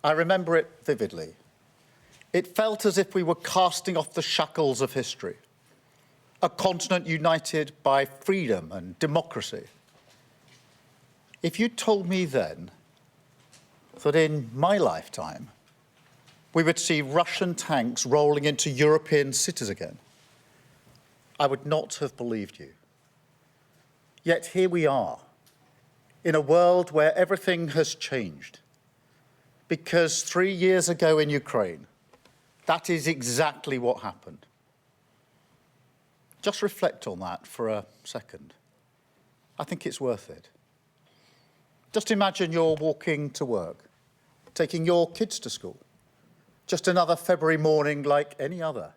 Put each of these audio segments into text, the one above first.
I remember it vividly. It felt as if we were casting off the shackles of history, a continent united by freedom and democracy. If you told me then that in my lifetime we would see Russian tanks rolling into European cities again, I would not have believed you. Yet here we are, in a world where everything has changed. Because 3 years ago in Ukraine, that is exactly what happened. Just reflect on that for a second. I think it's worth it. Just imagine you're walking to work, taking your kids to school. Just another February morning like any other.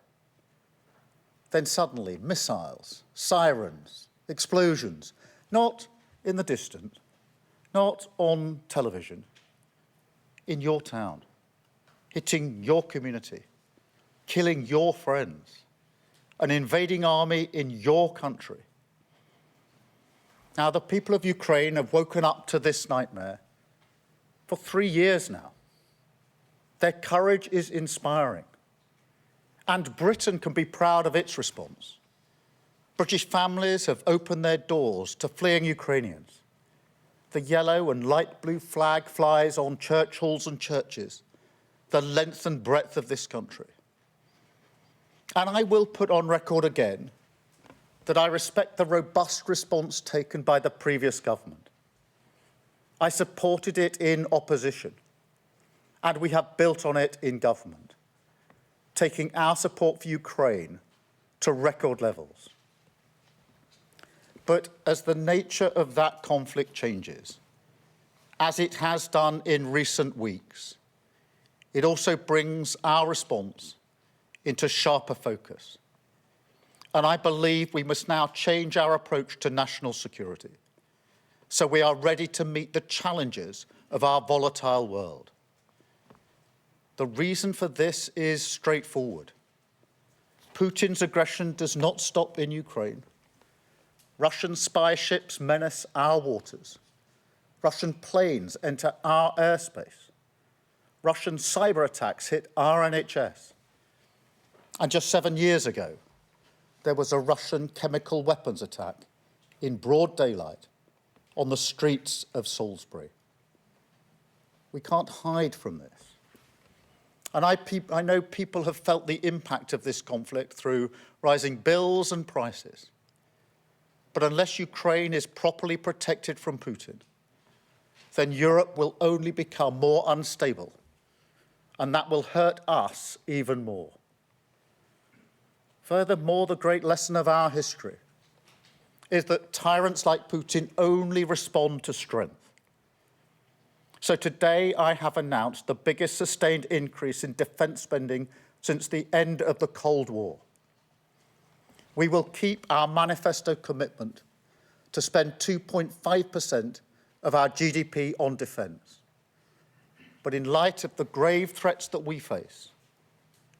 Then suddenly, missiles, sirens, explosions, not in the distance, not on television, in your town, hitting your community, killing your friends, an invading army in your country. Now, the people of Ukraine have woken up to this nightmare for 3 years now. Their courage is inspiring. And Britain can be proud of its response. British families have opened their doors to fleeing Ukrainians. The yellow and light blue flag flies on church halls and churches, the length and breadth of this country. And I will put on record again that I respect the robust response taken by the previous government. I supported it in opposition, and we have built on it in government, taking our support for Ukraine to record levels. But as the nature of that conflict changes, as it has done in recent weeks, it also brings our response into sharper focus. And I believe we must now change our approach to national security so we are ready to meet the challenges of our volatile world. The reason for this is straightforward. Putin's aggression does not stop in Ukraine. Russian spy ships menace our waters. Russian planes enter our airspace. Russian cyber attacks hit our NHS. And just 7 years ago, there was a Russian chemical weapons attack in broad daylight on the streets of Salisbury. We can't hide from this. And I know people have felt the impact of this conflict through rising bills and prices. But unless Ukraine is properly protected from Putin, then Europe will only become more unstable, and that will hurt us even more. Furthermore, the great lesson of our history is that tyrants like Putin only respond to strength. So today I have announced the biggest sustained increase in defence spending since the end of the Cold War. We will keep our manifesto commitment to spend 2.5% of our GDP on defence. But in light of the grave threats that we face,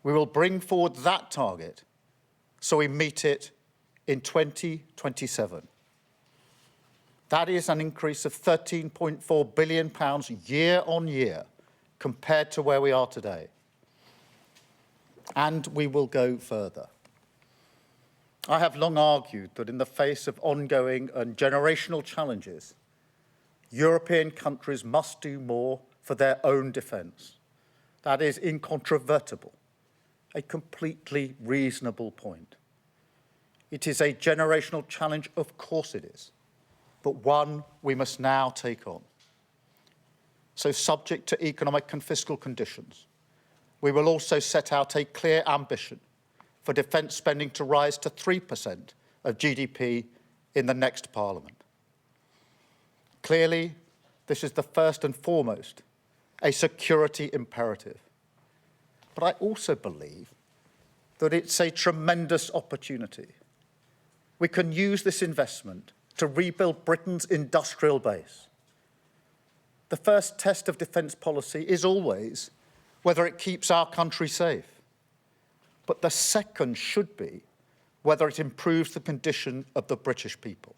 we will bring forward that target so we meet it in 2027. That is an increase of £13.4 billion year on year compared to where we are today. And we will go further. I have long argued that in the face of ongoing and generational challenges, European countries must do more for their own defence. That is incontrovertible, a completely reasonable point. It is a generational challenge, of course it is, but one we must now take on. So subject to economic and fiscal conditions, we will also set out a clear ambition for defence spending to rise to 3% of GDP in the next Parliament. Clearly, this is the first and foremost a security imperative. But I also believe that it's a tremendous opportunity. We can use this investment to rebuild Britain's industrial base. The first test of defence policy is always whether it keeps our country safe. But the second should be whether it improves the condition of the British people.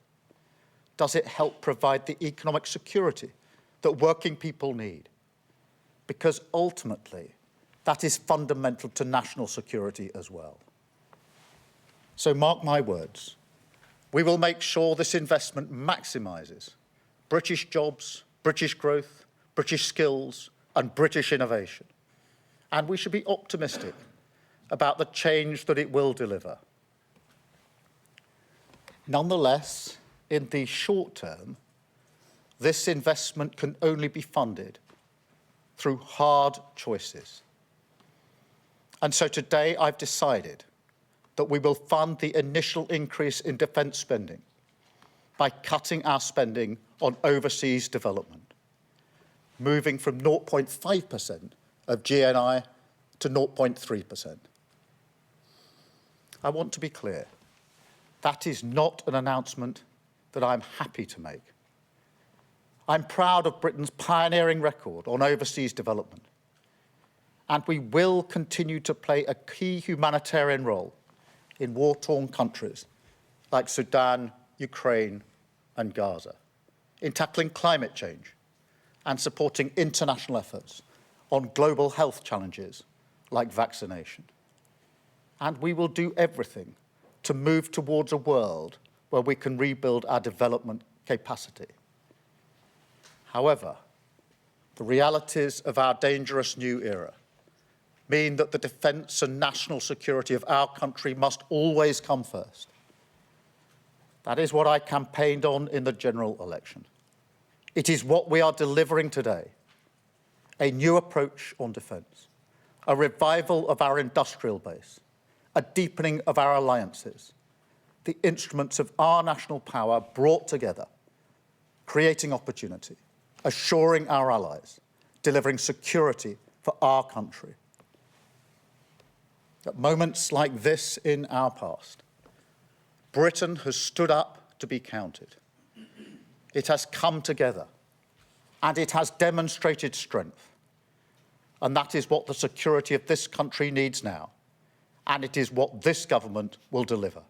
Does it help provide the economic security that working people need? because ultimately that is fundamental to national security as well. So mark my words, we will make sure this investment maximises British jobs, British growth, British skills and British innovation. And we should be optimistic about the change that it will deliver. Nonetheless, in the short term, this investment can only be funded through hard choices. And so today I've decided that we will fund the initial increase in defence spending by cutting our spending on overseas development, moving from 0.5% of GNI to 0.3%. I want to be clear, that is not an announcement that I'm happy to make. I'm proud of Britain's pioneering record on overseas development, and we will continue to play a key humanitarian role in war-torn countries like Sudan, Ukraine and Gaza, in tackling climate change and supporting international efforts on global health challenges like vaccination. And we will do everything to move towards a world where we can rebuild our development capacity. However, the realities of our dangerous new era mean that the defence and national security of our country must always come first. That is what I campaigned on in the general election. It is what we are delivering today. A new approach on defence, a revival of our industrial base, a deepening of our alliances, the instruments of our national power brought together, creating opportunity, assuring our allies, delivering security for our country. At moments like this in our past, Britain has stood up to be counted. It has come together, and it has demonstrated strength. And that is what the security of this country needs now, and it is what this government will deliver.